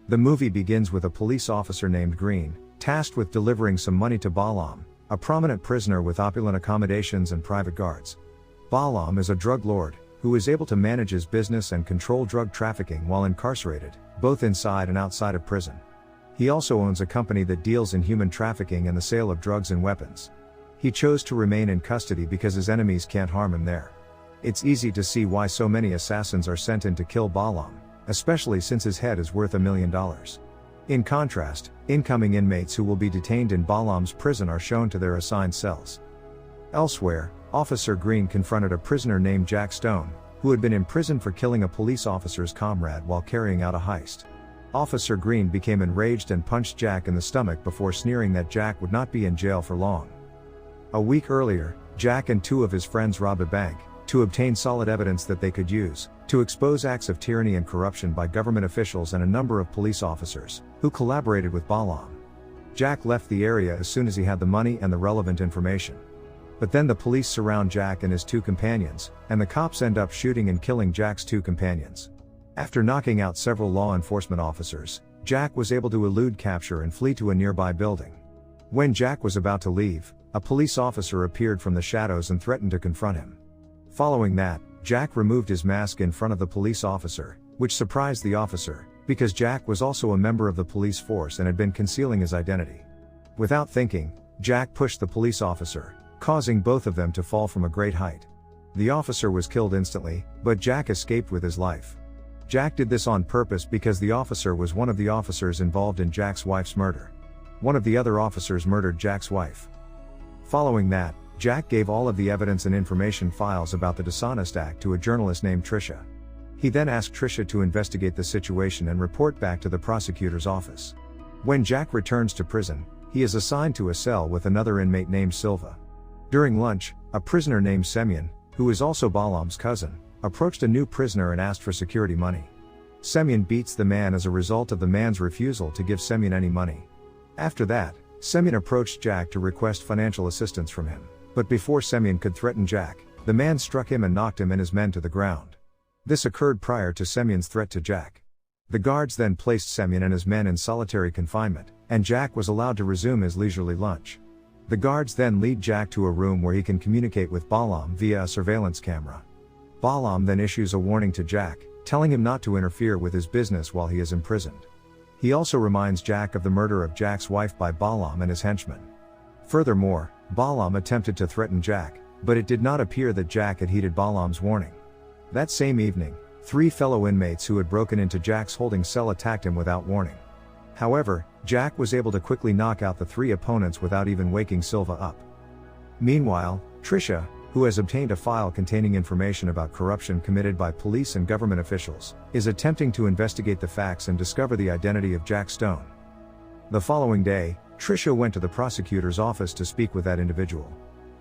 The movie begins with a police officer named Green, tasked with delivering some money to Balaam, a prominent prisoner with opulent accommodations and private guards. Balaam is a drug lord, who is able to manage his business and control drug trafficking while incarcerated, both inside and outside of prison. He also owns a company that deals in human trafficking and the sale of drugs and weapons. He chose to remain in custody because his enemies can't harm him there. It's easy to see why so many assassins are sent in to kill Balaam, especially since his head is worth $1 million. In contrast, incoming inmates who will be detained in Balaam's prison are shown to their assigned cells. Elsewhere, Officer Green confronted a prisoner named Jack Stone, who had been imprisoned for killing a police officer's comrade while carrying out a heist. Officer Green became enraged and punched Jack in the stomach before sneering that Jack would not be in jail for long. A week earlier, Jack and 2 of his friends robbed a bank, to obtain solid evidence that they could use to expose acts of tyranny and corruption by government officials and a number of police officers, who collaborated with Balaam. Jack left the area as soon as he had the money and the relevant information. But then the police surround Jack and his 2 companions, and the cops end up shooting and killing Jack's 2 companions. After knocking out several law enforcement officers, Jack was able to elude capture and flee to a nearby building. When Jack was about to leave, a police officer appeared from the shadows and threatened to confront him. Following that, Jack removed his mask in front of the police officer, which surprised the officer, because Jack was also a member of the police force and had been concealing his identity. Without thinking, Jack pushed the police officer, causing both of them to fall from a great height. The officer was killed instantly, but Jack escaped with his life. Jack did this on purpose because the officer was one of the officers involved in Jack's wife's murder. One of the other officers murdered Jack's wife. Following that, Jack gave all of the evidence and information files about the dishonest act to a journalist named Tricia. He then asked Tricia to investigate the situation and report back to the prosecutor's office. When Jack returns to prison, he is assigned to a cell with another inmate named Silva. During lunch, a prisoner named Semyon, who is also Balaam's cousin, approached a new prisoner and asked for security money. Semyon beats the man as a result of the man's refusal to give Semyon any money. After that, Semyon approached Jack to request financial assistance from him. But before Semyon could threaten Jack, the man struck him and knocked him and his men to the ground. This occurred prior to Semyon's threat to Jack. The guards then placed Semyon and his men in solitary confinement, and Jack was allowed to resume his leisurely lunch. The guards then lead Jack to a room where he can communicate with Balaam via a surveillance camera. Balaam then issues a warning to Jack, telling him not to interfere with his business while he is imprisoned. He also reminds Jack of the murder of Jack's wife by Balaam and his henchmen. Furthermore, Balaam attempted to threaten Jack, but it did not appear that Jack had heeded Balaam's warning. That same evening, 3 fellow inmates who had broken into Jack's holding cell attacked him without warning. However, Jack was able to quickly knock out the 3 opponents without even waking Silva up. Meanwhile, Tricia, who has obtained a file containing information about corruption committed by police and government officials, is attempting to investigate the facts and discover the identity of Jack Stone. The following day, Tricia went to the prosecutor's office to speak with that individual.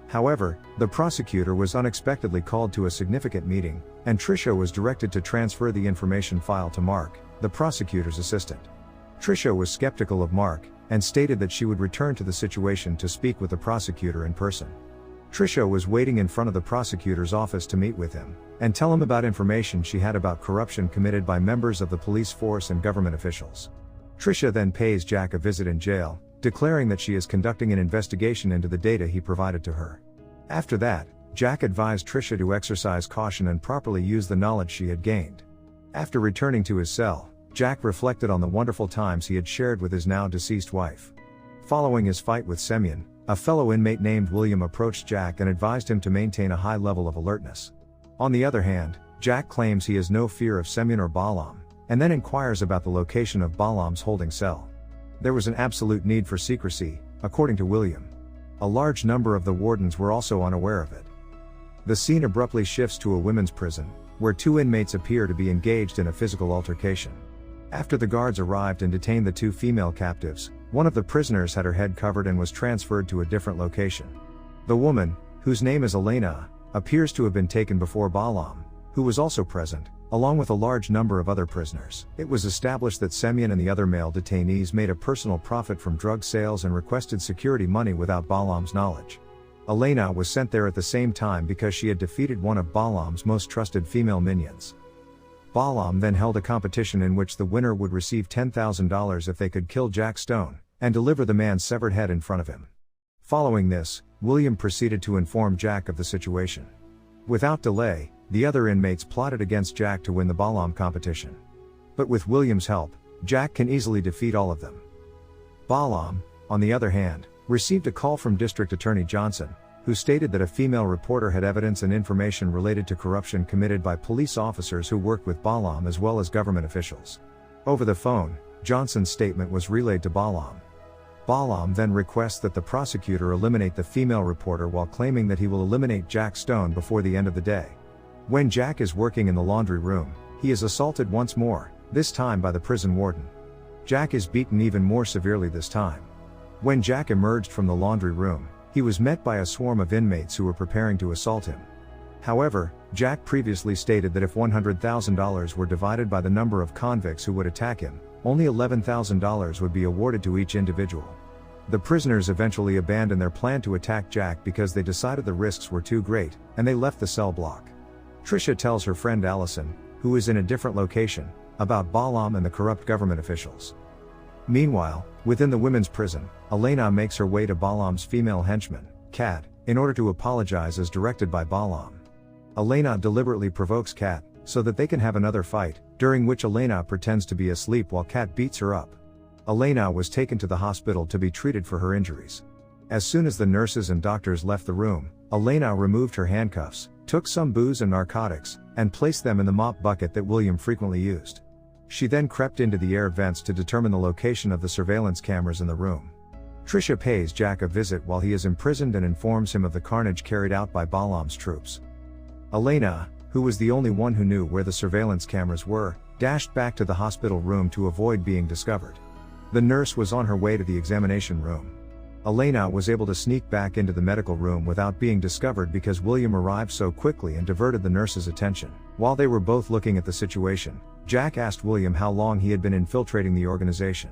However, the prosecutor was unexpectedly called to a significant meeting, and Tricia was directed to transfer the information file to Mark, the prosecutor's assistant. Tricia was skeptical of Mark, and stated that she would return to the situation to speak with the prosecutor in person. Tricia was waiting in front of the prosecutor's office to meet with him, and tell him about information she had about corruption committed by members of the police force and government officials. Tricia then pays Jack a visit in jail, declaring that she is conducting an investigation into the data he provided to her. After that, Jack advised Tricia to exercise caution and properly use the knowledge she had gained. After returning to his cell, Jack reflected on the wonderful times he had shared with his now deceased wife. Following his fight with Semyon, a fellow inmate named William approached Jack and advised him to maintain a high level of alertness. On the other hand, Jack claims he has no fear of Semyon or Balaam, and then inquires about the location of Balaam's holding cell. There was an absolute need for secrecy, according to William. A large number of the wardens were also unaware of it. The scene abruptly shifts to a women's prison, where 2 inmates appear to be engaged in a physical altercation. After the guards arrived and detained the 2 female captives, one of the prisoners had her head covered and was transferred to a different location. The woman, whose name is Elena, appears to have been taken before Balaam, who was also present, along with a large number of other prisoners. It was established that Semyon and the other male detainees made a personal profit from drug sales and requested security money without Balaam's knowledge. Elena was sent there at the same time because she had defeated one of Balaam's most trusted female minions. Balaam then held a competition in which the winner would receive $10,000 if they could kill Jack Stone, and deliver the man's severed head in front of him. Following this, William proceeded to inform Jack of the situation. Without delay, the other inmates plotted against Jack to win the Balaam competition. But with William's help, Jack can easily defeat all of them. Balaam, on the other hand, received a call from District Attorney Johnson, who stated that a female reporter had evidence and information related to corruption committed by police officers who worked with Balaam as well as government officials. Over the phone, Johnson's statement was relayed to Balaam. Balaam then requests that the prosecutor eliminate the female reporter while claiming that he will eliminate Jack Stone before the end of the day. When Jack is working in the laundry room, he is assaulted once more, this time by the prison warden. Jack is beaten even more severely this time. When Jack emerged from the laundry room, he was met by a swarm of inmates who were preparing to assault him. However, Jack previously stated that if $100,000 were divided by the number of convicts who would attack him, only $11,000 would be awarded to each individual. The prisoners eventually abandoned their plan to attack Jack because they decided the risks were too great, and they left the cell block. Tricia tells her friend Allison, who is in a different location, about Balaam and the corrupt government officials. Meanwhile, within the women's prison, Elena makes her way to Balaam's female henchman, Kat, in order to apologize as directed by Balaam. Elena deliberately provokes Kat, so that they can have another fight, during which Elena pretends to be asleep while Kat beats her up. Elena was taken to the hospital to be treated for her injuries. As soon as the nurses and doctors left the room, Elena removed her handcuffs, took some booze and narcotics, and placed them in the mop bucket that William frequently used. She then crept into the air vents to determine the location of the surveillance cameras in the room. Tricia pays Jack a visit while he is imprisoned and informs him of the carnage carried out by Balaam's troops. Elena, who was the only one who knew where the surveillance cameras were, dashed back to the hospital room to avoid being discovered. The nurse was on her way to the examination room. Elena was able to sneak back into the medical room without being discovered because William arrived so quickly and diverted the nurse's attention. While they were both looking at the situation, Jack asked William how long he had been infiltrating the organization.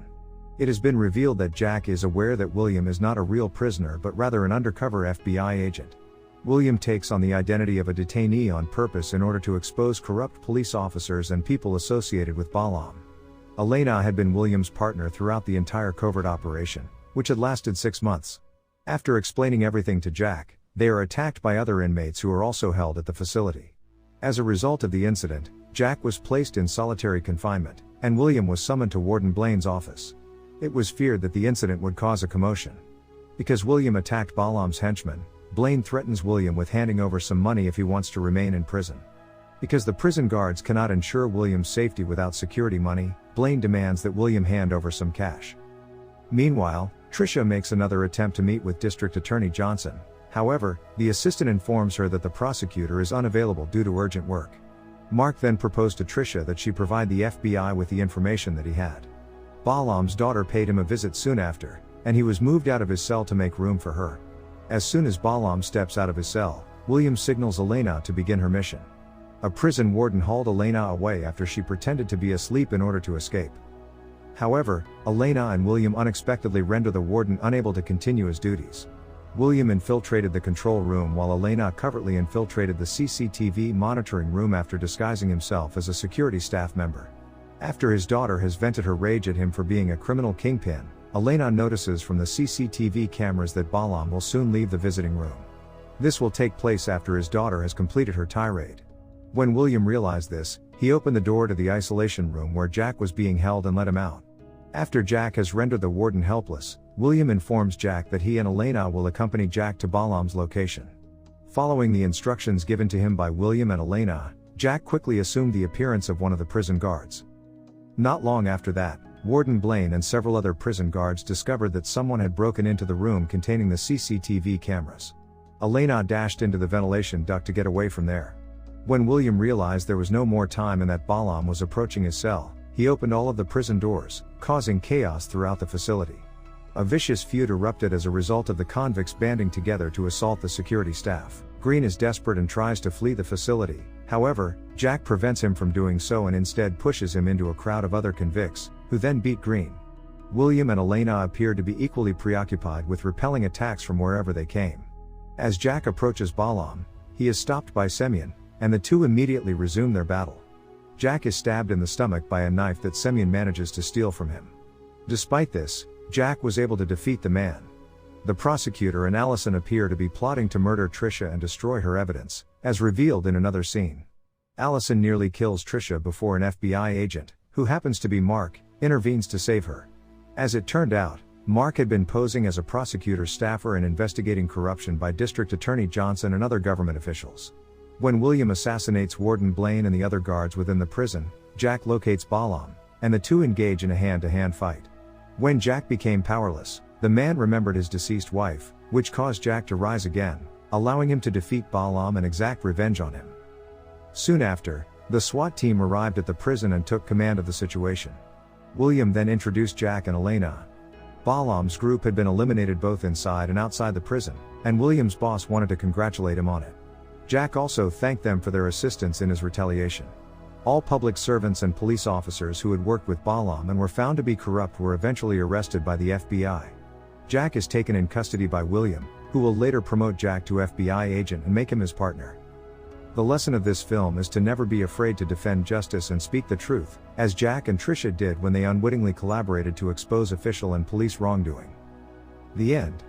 It has been revealed that Jack is aware that William is not a real prisoner but rather an undercover FBI agent. William takes on the identity of a detainee on purpose in order to expose corrupt police officers and people associated with Balaam. Elena had been William's partner throughout the entire covert operation, which had lasted 6 months. After explaining everything to Jack, they are attacked by other inmates who are also held at the facility. As a result of the incident, Jack was placed in solitary confinement, and William was summoned to Warden Blaine's office. It was feared that the incident would cause a commotion. Because William attacked Balaam's henchman, Blaine threatens William with handing over some money if he wants to remain in prison. Because the prison guards cannot ensure William's safety without security money, Blaine demands that William hand over some cash. Meanwhile, Tricia makes another attempt to meet with District Attorney Johnson. However, the assistant informs her that the prosecutor is unavailable due to urgent work. Mark then proposed to Tricia that she provide the FBI with the information that he had. Balaam's daughter paid him a visit soon after, and he was moved out of his cell to make room for her. As soon as Balaam steps out of his cell, William signals Elena to begin her mission. A prison warden hauled Elena away after she pretended to be asleep in order to escape. However, Elena and William unexpectedly render the warden unable to continue his duties. William infiltrated the control room while Elena covertly infiltrated the CCTV monitoring room after disguising himself as a security staff member. After his daughter has vented her rage at him for being a criminal kingpin, Elena notices from the CCTV cameras that Balaam will soon leave the visiting room. This will take place after his daughter has completed her tirade. When William realized this, he opened the door to the isolation room where Jack was being held and let him out. After Jack has rendered the warden helpless, William informs Jack that he and Elena will accompany Jack to Balaam's location. Following the instructions given to him by William and Elena, Jack quickly assumed the appearance of one of the prison guards. Not long after that, Warden Blaine and several other prison guards discovered that someone had broken into the room containing the CCTV cameras. Elena dashed into the ventilation duct to get away from there. When William realized there was no more time and that Balaam was approaching his cell, he opened all of the prison doors, causing chaos throughout the facility. A vicious feud erupted as a result of the convicts banding together to assault the security staff. Green is desperate and tries to flee the facility. However, Jack prevents him from doing so and instead pushes him into a crowd of other convicts, who then beat Green. William and Elena appear to be equally preoccupied with repelling attacks from wherever they came. As Jack approaches Balaam, he is stopped by Semyon, and the two immediately resume their battle. Jack is stabbed in the stomach by a knife that Semyon manages to steal from him. Despite this, Jack was able to defeat the man. The prosecutor and Allison appear to be plotting to murder Trisha and destroy her evidence, as revealed in another scene. Allison nearly kills Trisha before an FBI agent, who happens to be Mark, intervenes to save her. As it turned out, Mark had been posing as a prosecutor's staffer and investigating corruption by District Attorney Johnson and other government officials. When William assassinates Warden Blaine and the other guards within the prison, Jack locates Balaam, and the two engage in a hand-to-hand fight. When Jack became powerless, the man remembered his deceased wife, which caused Jack to rise again, allowing him to defeat Balaam and exact revenge on him. Soon after, the SWAT team arrived at the prison and took command of the situation. William then introduced Jack and Elena. Balaam's group had been eliminated both inside and outside the prison, and William's boss wanted to congratulate him on it. Jack also thanked them for their assistance in his retaliation. All public servants and police officers who had worked with Balaam and were found to be corrupt were eventually arrested by the FBI. Jack is taken in custody by William, who will later promote Jack to FBI agent and make him his partner. The lesson of this film is to never be afraid to defend justice and speak the truth, as Jack and Trisha did when they unwittingly collaborated to expose official and police wrongdoing. The end.